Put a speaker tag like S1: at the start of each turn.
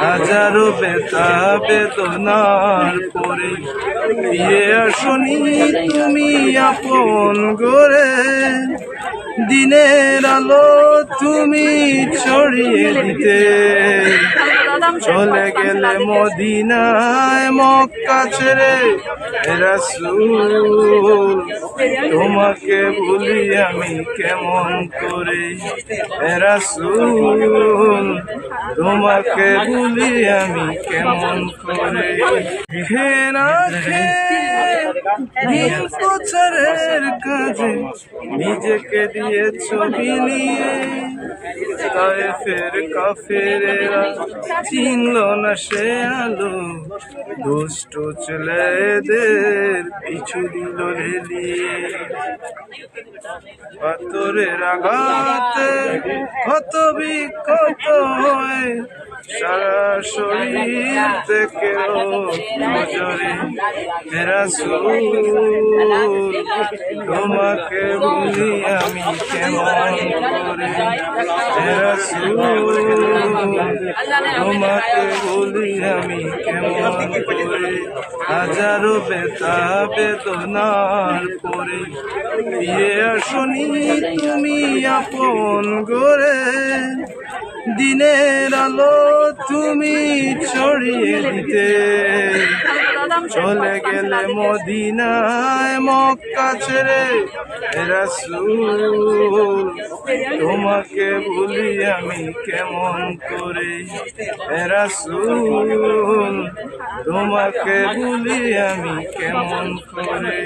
S1: হাজারো ব্যথা বেদনার পরে ফিরে আসনি তুমি আপন গড়ে, দিনের আলো তুমি ছড়িয়ে দিতে চলে গেলে মদিনায় মক্কা ছেড়ে। রাসূল তোমাকে ভুলি আমি কেমন করে, রাসূল তোমাকে ভুলি আমি কেমন করে। ঘেনা প্রচারের কাজে নিজেকে দিয়েছ বিলিয়ে, তায়েফের কাফেরেরা চিনল না সে আলো, দুষ্ট ছেলেদের পিছু দিল রেলিয়ে। পাথরের আঘাতে ক্ষত বিক্ষত হয়ে সারা শরীর থেকে নজরে, রাসূল তোমাকে ভুলি আমি কেমন করে, রাসূল তোমাকে ভুলি আমি কেমন করে। হাজারো ব্যথা বেদনার পরে ফিরে আসনি তুমি আপন গড়ে, দিনের আলো তুমি ছড়িয়ে দিতে চলে গেলে মদিনায় মক্কা ছেড়ে। রাসূল তোমাকে ভুলি আমি কেমন করে, রাসূল তোমাকে ভুলি আমি কেমন করে।